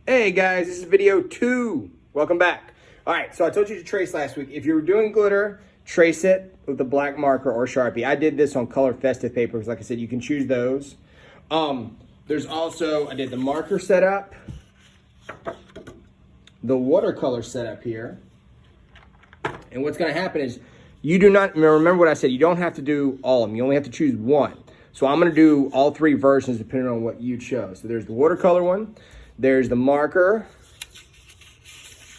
Hey guys, this is video 2. Welcome back. All right, so I told you to trace last week. If you were doing glitter, trace it with a black marker or Sharpie. I did this on color festive paper because like I said, you can choose those. There's also, I did the marker setup, the watercolor setup here. And what's gonna happen is you do not, remember what I said, you don't have to do all of them. You only have to choose one. So I'm gonna do all 3 versions depending on what you chose. So there's the watercolor one, there's the marker,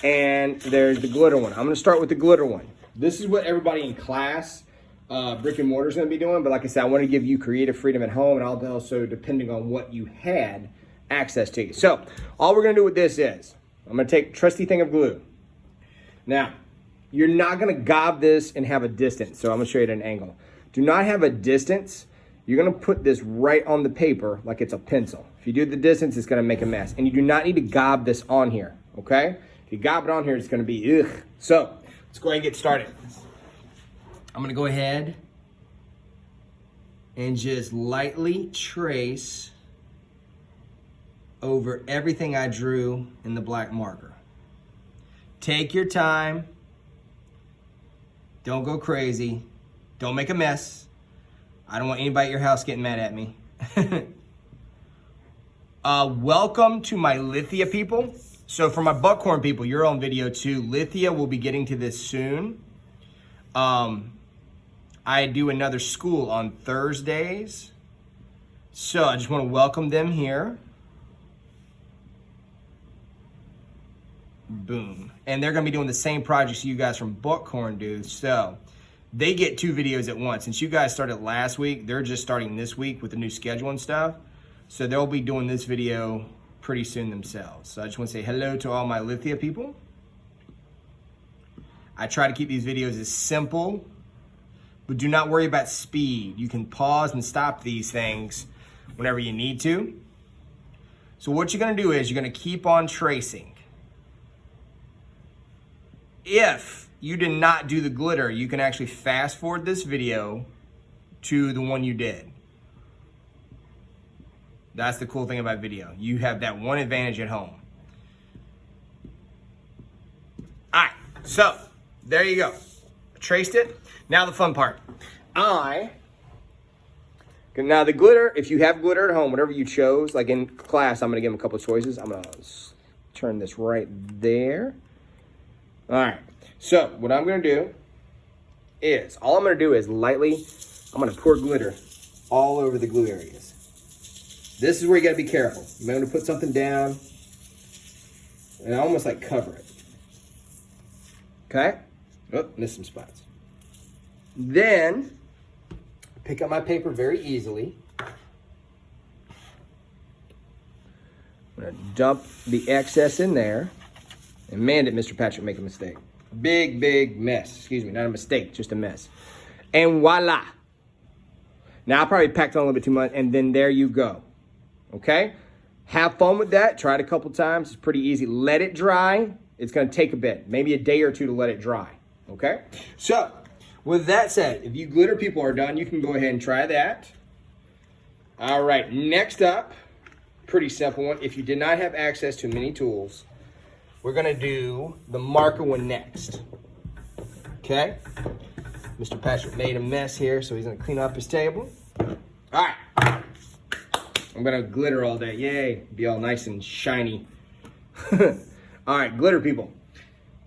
and there's the glitter one. I'm gonna start with the glitter one. This is what everybody in class, brick and mortar is gonna be doing, but like I said, I wanna give you creative freedom at home, and I'll also, depending on what you had access to. So all we're gonna do with this is, I'm gonna take a trusty thing of glue. Now, you're not gonna gob this and have a distance, so I'm gonna show you at an angle. Do not have a distance. You're gonna put this right on the paper like it's a pencil. If you do the distance, it's gonna make a mess. And you do not need to gob this on here, okay? If you gob it on here, it's gonna be ugh. So, let's go ahead and get started. I'm gonna go ahead and just lightly trace over everything I drew in the black marker. Take your time. Don't go crazy. Don't make a mess. I don't want anybody at your house getting mad at me. Welcome to my Lithia people. So for my Buckhorn people, you're on video too. Lithia will be getting to this soon. I do another school on Thursdays. So I just want to welcome them here. Boom. And they're going to be doing the same projects you guys from Buckhorn do. So they get 2 videos at once. Since you guys started last week, they're just starting this week with the new schedule and stuff. So they'll be doing this video pretty soon themselves. So I just want to say hello to all my Lithia people. I try to keep these videos as simple, but do not worry about speed. You can pause and stop these things whenever you need to. So what you're going to do is you're going to keep on tracing. If you did not do the glitter, you can actually fast forward this video to the one you did. That's the cool thing about video. You have that one advantage at home. All right, so there you go. Traced it. Now the fun part. Now the glitter, if you have glitter at home, whatever you chose, like in class, I'm gonna give them a couple of choices. I'm gonna turn this right there. All right. So what I'm gonna do is, all I'm gonna do is lightly, I'm gonna pour glitter all over the glue areas. This is where you gotta be careful. You might want to put something down and almost like cover it. Okay? Oh, missed some spots. Then, pick up my paper very easily. I'm gonna dump the excess in there. And man, did Mr. Patrick make a mistake. Big, big mess. Excuse me, not a mistake, just a mess. And voila. Now I probably packed on a little bit too much, and then there you go. Okay? Have fun with that. Try it a couple times. It's pretty easy. Let it dry. It's gonna take a bit, maybe a day or 2 to let it dry. Okay? So, with that said, if you glitter people are done, you can go ahead and try that. All right, next up, pretty simple one. If you did not have access to many tools, we're gonna do the marker one next, okay? Mr. Patrick made a mess here, so he's gonna clean up his table. All right, I'm gonna glitter all day, yay, be all nice and shiny. All right, glitter people,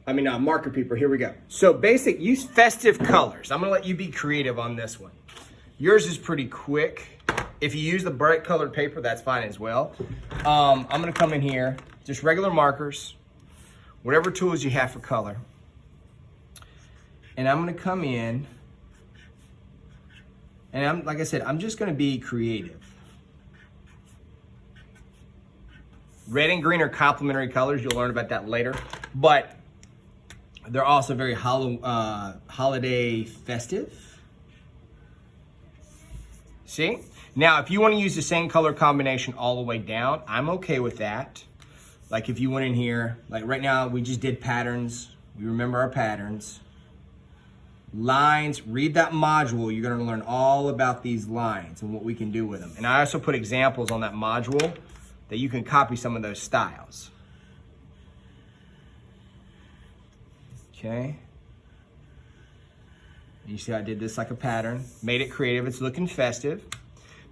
marker people, here we go. So use festive colors. I'm gonna let you be creative on this one. Yours is pretty quick. If you use the bright colored paper, that's fine as well. I'm gonna come in here, just regular markers, whatever tools you have for color. And I'm gonna come in, and like I said, I'm just gonna be creative. Red and green are complementary colors. You'll learn about that later. But they're also very holiday festive. See? Now, if you wanna use the same color combination all the way down, I'm okay with that. Like if you went in here, like right now we just did patterns. We remember our patterns. Lines, read that module. You're gonna learn all about these lines and what we can do with them. And I also put examples on that module that you can copy some of those styles. Okay. You see I did this like a pattern, made it creative, it's looking festive.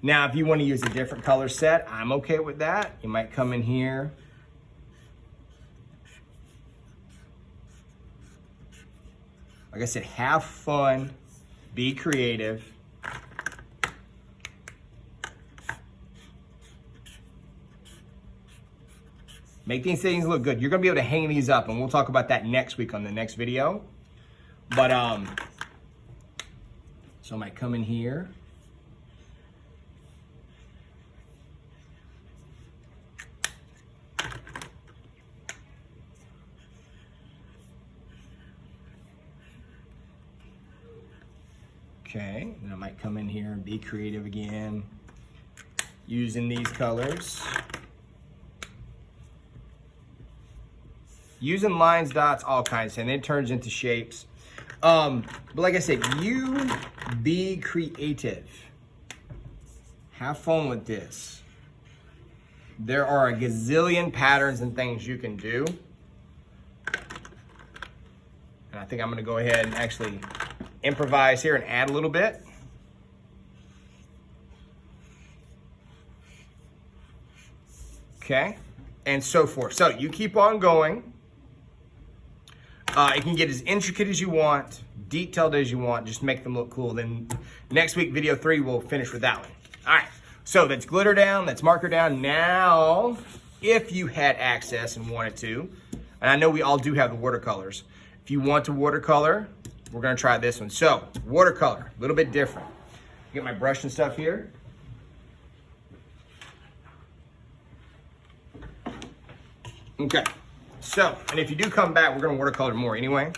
Now, if you want to use a different color set, I'm okay with that. You might come in here. Like I said, have fun, be creative. Make these things look good. You're gonna be able to hang these up, and we'll talk about that next week on the next video. But, so I might come in here. Okay, then I might come in here and be creative again, using these colors. Using lines, dots, all kinds, and it turns into shapes. But like I said, you be creative. Have fun with this. There are a gazillion patterns and things you can do. And I think I'm gonna go ahead and actually improvise here and add a little bit. Okay, and so forth. So you keep on going. It can get as intricate as you want, detailed as you want, just make them look cool. Then next week, video 3, we'll finish with that one. All right, so that's glitter down, that's marker down. Now, if you had access and wanted to, and I know we all do have the watercolors. If you want to watercolor, we're gonna try this one. So, watercolor, a little bit different. Get my brush and stuff here. Okay. So, and if you do come back, we're gonna watercolor more anyway.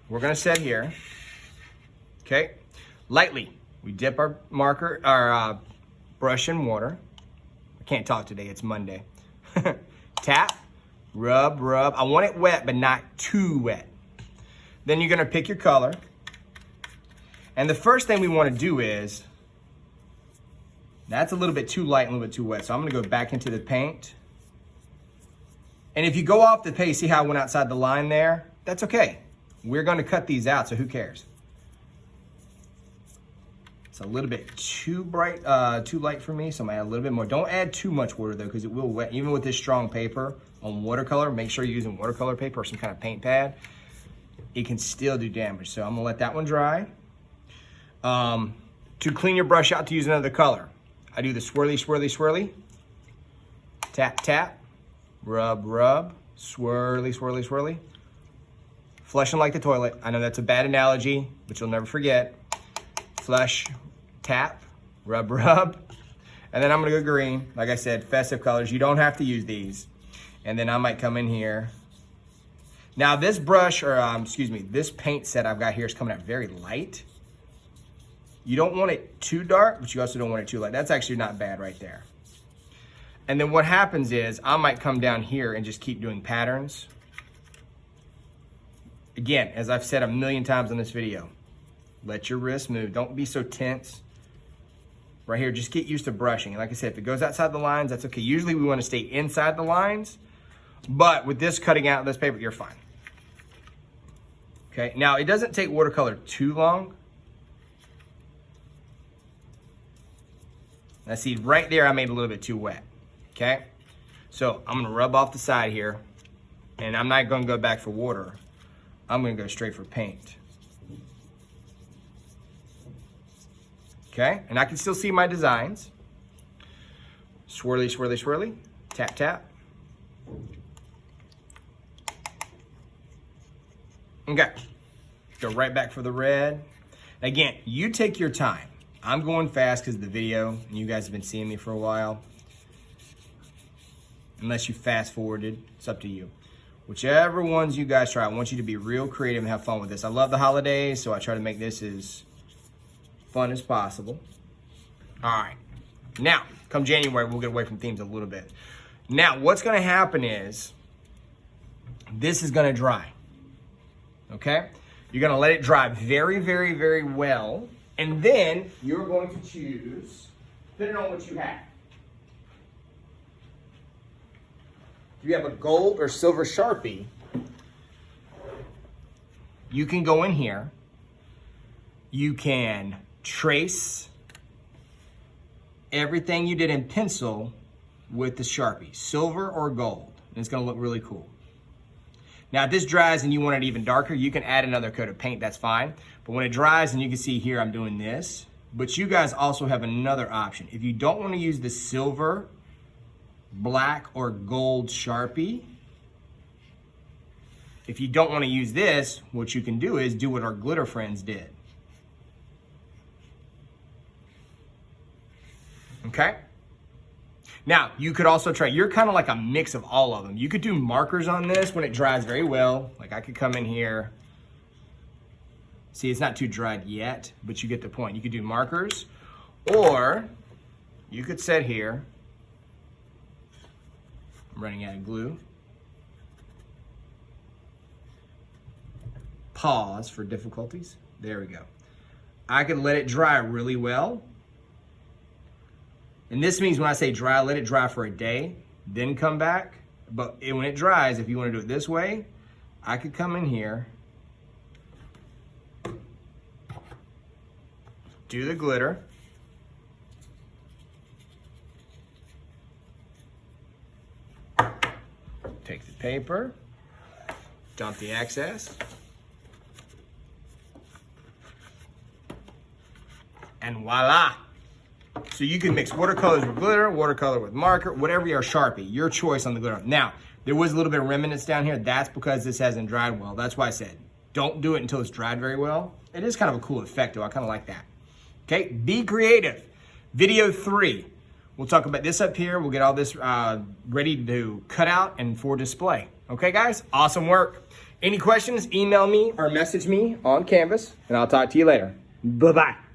We're gonna set here, okay? Lightly, we dip our marker, our brush in water. I can't talk today, it's Monday. Tap, rub, rub. I want it wet, but not too wet. Then you're gonna pick your color. And the first thing we wanna do is, that's a little bit too light and a little bit too wet. So I'm gonna go back into the paint. And if you go off the page, see how I went outside the line there? That's okay. We're gonna cut these out, so who cares? It's a little bit too bright, too light for me, so I'm gonna add a little bit more. Don't add too much water though, because it will wet. Even with this strong paper on watercolor, make sure you're using watercolor paper or some kind of paint pad. It can still do damage, so I'm gonna let that one dry. To clean your brush out to use another color, I do the swirly, swirly, swirly. Tap, tap. Rub, rub, swirly, swirly, swirly. Flushing like the toilet. I know that's a bad analogy, but you'll never forget. Flush, tap, rub, rub. And then I'm gonna go green. Like I said, festive colors. You don't have to use these. And then I might come in here. Now this brush, or excuse me, this paint set I've got here is coming out very light. You don't want it too dark, but you also don't want it too light. That's actually not bad right there. And then what happens is I might come down here and just keep doing patterns. Again, as I've said a million times in this video, let your wrist move. Don't be so tense. Right here, just get used to brushing. And like I said, if it goes outside the lines, that's okay. Usually we want to stay inside the lines, but with this cutting out this paper, you're fine. Okay, now it doesn't take watercolor too long. Now see, right there I made a little bit too wet. Okay, so I'm gonna rub off the side here, and I'm not gonna go back for water. I'm gonna go straight for paint. Okay, and I can still see my designs. Swirly, swirly, swirly, tap, tap. Okay, go right back for the red. Again, you take your time. I'm going fast because of the video, and you guys have been seeing me for a while. Unless you fast forwarded, it's up to you. Whichever ones you guys try, I want you to be real creative and have fun with this. I love the holidays, so I try to make this as fun as possible. All right, now, come January, we'll get away from themes a little bit. Now, what's gonna happen is, this is gonna dry, okay? You're gonna let it dry very, very, very well, and then you're going to choose, depending on what you have. If you have a gold or silver Sharpie, you can go in here, you can trace everything you did in pencil with the Sharpie, silver or gold, and it's gonna look really cool. Now if this dries and you want it even darker, you can add another coat of paint, that's fine. But when it dries, and you can see here I'm doing this, but you guys also have another option. If you don't wanna use the silver, black, or gold Sharpie, if you don't wanna use this, what you can do is do what our glitter friends did. Okay? Now, you could also try, you're kind of like a mix of all of them. You could do markers on this when it dries very well. Like I could come in here. See, it's not too dried yet, but you get the point. You could do markers, or you could sit here. I'm running out of glue. Pause for difficulties. There we go. I could let it dry really well. And this means when I say dry, let it dry for a day, then come back. But when it dries, if you want to do it this way, I could come in here, do the glitter, take the paper, dump the excess, and voila. So you can mix watercolors with glitter, watercolor with marker, whatever your Sharpie, your choice on the glitter. Now, there was a little bit of remnants down here. That's because this hasn't dried well. That's why I said, don't do it until it's dried very well. It is kind of a cool effect though. I kind of like that. Okay, be creative. Video 3. We'll talk about this up here. We'll get all this ready to cut out and for display. Okay guys, awesome work. Any questions, email me or message me on Canvas and I'll talk to you later. Bye-bye.